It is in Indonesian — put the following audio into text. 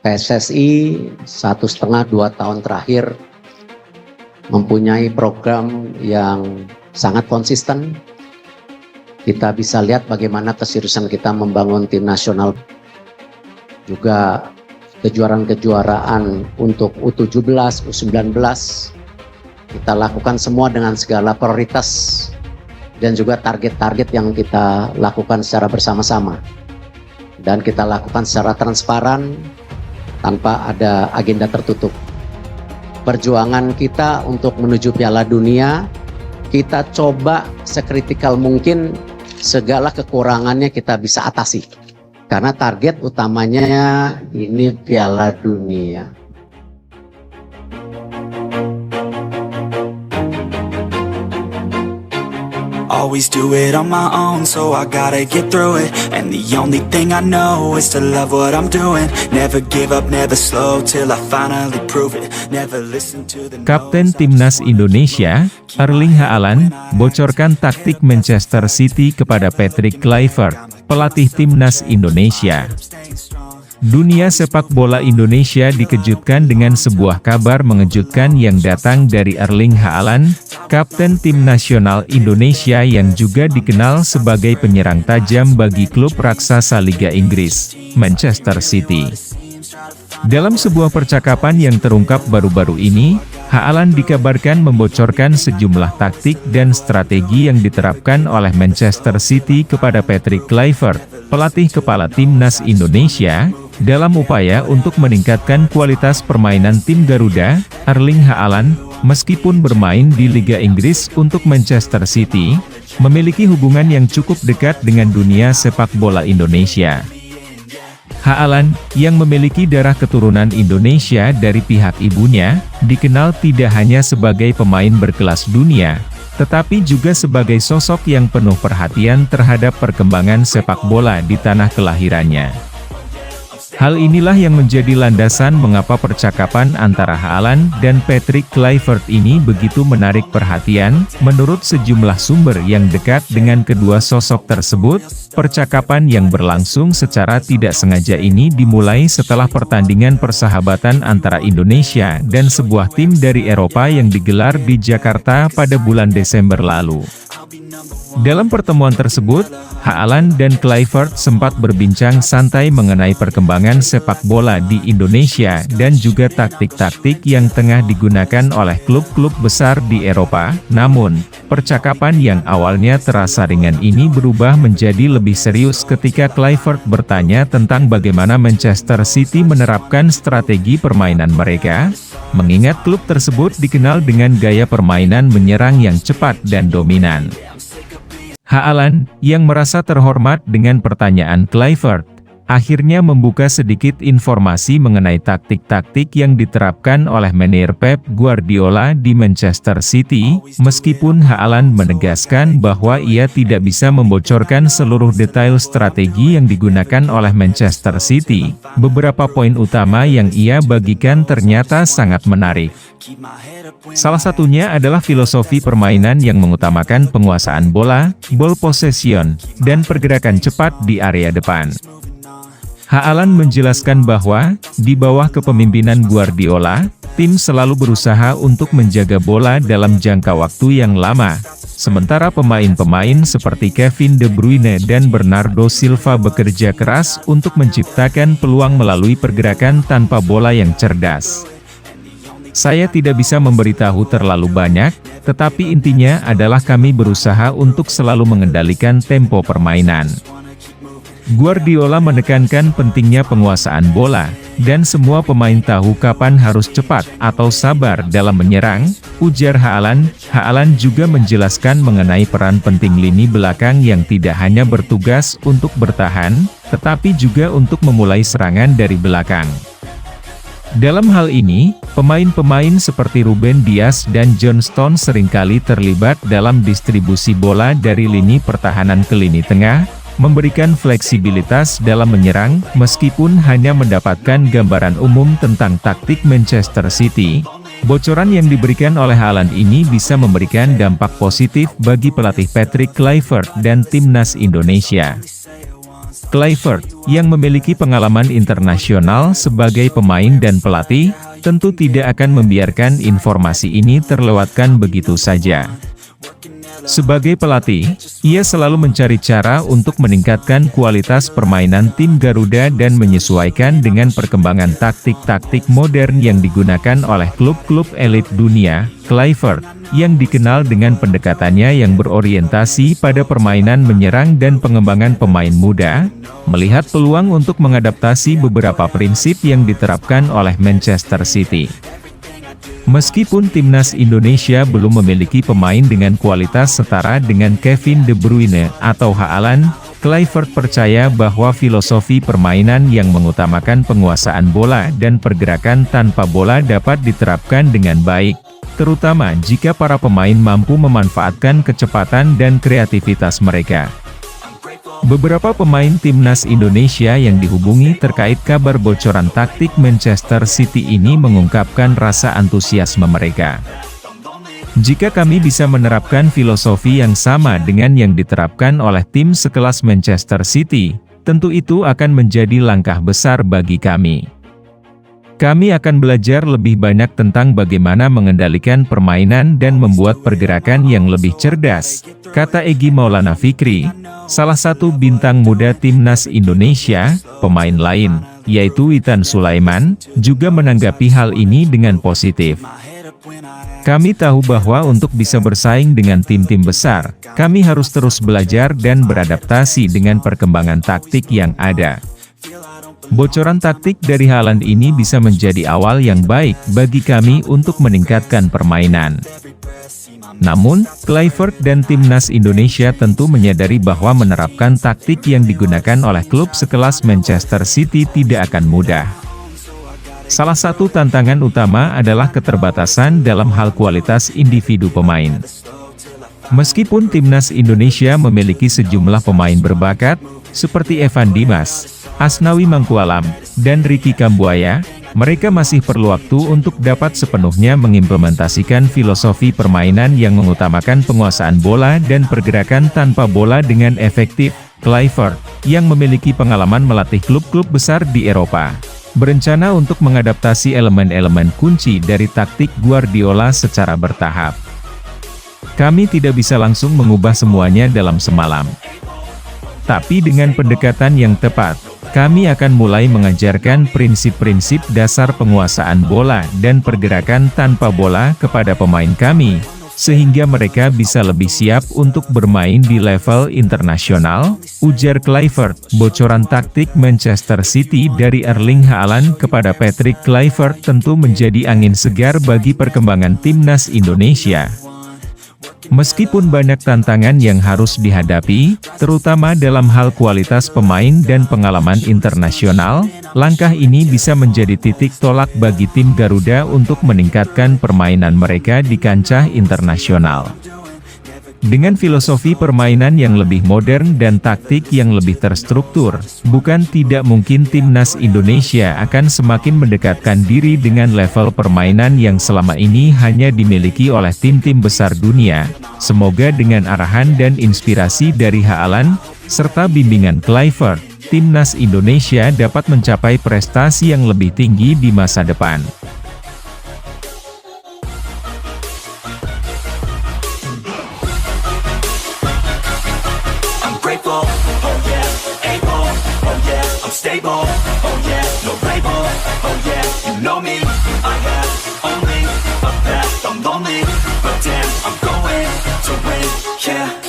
PSSI 1,5-2 tahun terakhir mempunyai program yang sangat konsisten. Kita bisa lihat bagaimana keseriusan kita membangun tim nasional, juga kejuaraan-kejuaraan untuk U17, U19. Kita lakukan semua dengan segala prioritas dan juga target-target yang kita lakukan secara bersama-sama. Dan kita lakukan secara transparan, tanpa ada agenda tertutup. Perjuangan kita untuk menuju Piala Dunia, kita coba sekritikal mungkin segala kekurangannya kita bisa atasi. Karena target utamanya ini Piala Dunia. Always do it on my own, so I gotta get through it. And the only thing I know is to love what I'm doing. Never give up, never slow, till I finally prove it. Never listen to the no's. Kapten Timnas Indonesia, Erling Haaland, bocorkan taktik Manchester City kepada Patrick Kluivert, pelatih Timnas Indonesia. Dunia sepak bola Indonesia dikejutkan dengan sebuah kabar mengejutkan yang datang dari Erling Haaland, kapten tim nasional Indonesia yang juga dikenal sebagai penyerang tajam bagi klub raksasa Liga Inggris, Manchester City. Dalam sebuah percakapan yang terungkap baru-baru ini, Haaland dikabarkan membocorkan sejumlah taktik dan strategi yang diterapkan oleh Manchester City kepada Patrick Kluivert, pelatih kepala Timnas Indonesia, dalam upaya untuk meningkatkan kualitas permainan tim Garuda. Erling Haaland, meskipun bermain di Liga Inggris untuk Manchester City, memiliki hubungan yang cukup dekat dengan dunia sepak bola Indonesia. Haaland, yang memiliki darah keturunan Indonesia dari pihak ibunya, dikenal tidak hanya sebagai pemain berkelas dunia, tetapi juga sebagai sosok yang penuh perhatian terhadap perkembangan sepak bola di tanah kelahirannya. Hal inilah yang menjadi landasan mengapa percakapan antara Haaland dan Patrick Kluivert ini begitu menarik perhatian. Menurut sejumlah sumber yang dekat dengan kedua sosok tersebut, percakapan yang berlangsung secara tidak sengaja ini dimulai setelah pertandingan persahabatan antara Indonesia dan sebuah tim dari Eropa yang digelar di Jakarta pada bulan Desember lalu. Dalam pertemuan tersebut, Haaland dan Kluivert sempat berbincang santai mengenai perkembangan sepak bola di Indonesia dan juga taktik-taktik yang tengah digunakan oleh klub-klub besar di Eropa. Namun, percakapan yang awalnya terasa ringan ini berubah menjadi lebih serius ketika Kluivert bertanya tentang bagaimana Manchester City menerapkan strategi permainan mereka, mengingat klub tersebut dikenal dengan gaya permainan menyerang yang cepat dan dominan. Haaland, yang merasa terhormat dengan pertanyaan Kluivert, akhirnya membuka sedikit informasi mengenai taktik-taktik yang diterapkan oleh manajer Pep Guardiola di Manchester City, meskipun Haaland menegaskan bahwa ia tidak bisa membocorkan seluruh detail strategi yang digunakan oleh Manchester City. Beberapa poin utama yang ia bagikan ternyata sangat menarik. Salah satunya adalah filosofi permainan yang mengutamakan penguasaan bola, ball possession, dan pergerakan cepat di area depan. Haaland menjelaskan bahwa, di bawah kepemimpinan Guardiola, tim selalu berusaha untuk menjaga bola dalam jangka waktu yang lama, sementara pemain-pemain seperti Kevin De Bruyne dan Bernardo Silva bekerja keras untuk menciptakan peluang melalui pergerakan tanpa bola yang cerdas. Saya tidak bisa memberitahu terlalu banyak, tetapi intinya adalah kami berusaha untuk selalu mengendalikan tempo permainan. Guardiola menekankan pentingnya penguasaan bola, dan semua pemain tahu kapan harus cepat atau sabar dalam menyerang, ujar Haaland. Haaland juga menjelaskan mengenai peran penting lini belakang yang tidak hanya bertugas untuk bertahan, tetapi juga untuk memulai serangan dari belakang. Dalam hal ini, pemain-pemain seperti Ruben Dias dan John Stones seringkali terlibat dalam distribusi bola dari lini pertahanan ke lini tengah, memberikan fleksibilitas dalam menyerang, meskipun hanya mendapatkan gambaran umum tentang taktik Manchester City. Bocoran yang diberikan oleh Haaland ini bisa memberikan dampak positif bagi pelatih Patrick Kluivert dan Timnas Indonesia. Kluivert, yang memiliki pengalaman internasional sebagai pemain dan pelatih, tentu tidak akan membiarkan informasi ini terlewatkan begitu saja. Sebagai pelatih, ia selalu mencari cara untuk meningkatkan kualitas permainan tim Garuda dan menyesuaikan dengan perkembangan taktik-taktik modern yang digunakan oleh klub-klub elit dunia. Kluivert, yang dikenal dengan pendekatannya yang berorientasi pada permainan menyerang dan pengembangan pemain muda, melihat peluang untuk mengadaptasi beberapa prinsip yang diterapkan oleh Manchester City. Meskipun timnas Indonesia belum memiliki pemain dengan kualitas setara dengan Kevin De Bruyne atau Haaland, Kluivert percaya bahwa filosofi permainan yang mengutamakan penguasaan bola dan pergerakan tanpa bola dapat diterapkan dengan baik, terutama jika para pemain mampu memanfaatkan kecepatan dan kreativitas mereka. Beberapa pemain timnas Indonesia yang dihubungi terkait kabar bocoran taktik Manchester City ini mengungkapkan rasa antusiasme mereka. Jika kami bisa menerapkan filosofi yang sama dengan yang diterapkan oleh tim sekelas Manchester City, tentu itu akan menjadi langkah besar bagi kami. Kami akan belajar lebih banyak tentang bagaimana mengendalikan permainan dan membuat pergerakan yang lebih cerdas, kata Egy Maulana Fikri, salah satu bintang muda timnas Indonesia. Pemain lain, yaitu Witan Sulaiman, juga menanggapi hal ini dengan positif. Kami tahu bahwa untuk bisa bersaing dengan tim-tim besar, kami harus terus belajar dan beradaptasi dengan perkembangan taktik yang ada. Bocoran taktik dari Haaland ini bisa menjadi awal yang baik bagi kami untuk meningkatkan permainan. Namun, Kluivert dan timnas Indonesia tentu menyadari bahwa menerapkan taktik yang digunakan oleh klub sekelas Manchester City tidak akan mudah. Salah satu tantangan utama adalah keterbatasan dalam hal kualitas individu pemain. Meskipun timnas Indonesia memiliki sejumlah pemain berbakat, seperti Evan Dimas, Asnawi Mangkualam, dan Ricky Kambuaya, mereka masih perlu waktu untuk dapat sepenuhnya mengimplementasikan filosofi permainan yang mengutamakan penguasaan bola dan pergerakan tanpa bola dengan efektif. Kluivert, yang memiliki pengalaman melatih klub-klub besar di Eropa, berencana untuk mengadaptasi elemen-elemen kunci dari taktik Guardiola secara bertahap. Kami tidak bisa langsung mengubah semuanya dalam semalam. Tapi dengan pendekatan yang tepat, kami akan mulai mengajarkan prinsip-prinsip dasar penguasaan bola dan pergerakan tanpa bola kepada pemain kami, sehingga mereka bisa lebih siap untuk bermain di level internasional, ujar Kluivert. Bocoran taktik Manchester City dari Erling Haaland kepada Patrick Kluivert tentu menjadi angin segar bagi perkembangan timnas Indonesia. Meskipun banyak tantangan yang harus dihadapi, terutama dalam hal kualitas pemain dan pengalaman internasional, langkah ini bisa menjadi titik tolak bagi tim Garuda untuk meningkatkan permainan mereka di kancah internasional. Dengan filosofi permainan yang lebih modern dan taktik yang lebih terstruktur, bukan tidak mungkin timnas Indonesia akan semakin mendekatkan diri dengan level permainan yang selama ini hanya dimiliki oleh tim-tim besar dunia. Semoga dengan arahan dan inspirasi dari Haaland, serta bimbingan Kluivert, timnas Indonesia dapat mencapai prestasi yang lebih tinggi di masa depan. Grateful, oh yeah, able, oh yeah, I'm stable, oh yeah, no label, oh yeah, you know me, I have only a path, I'm lonely, but damn, I'm going to win, yeah.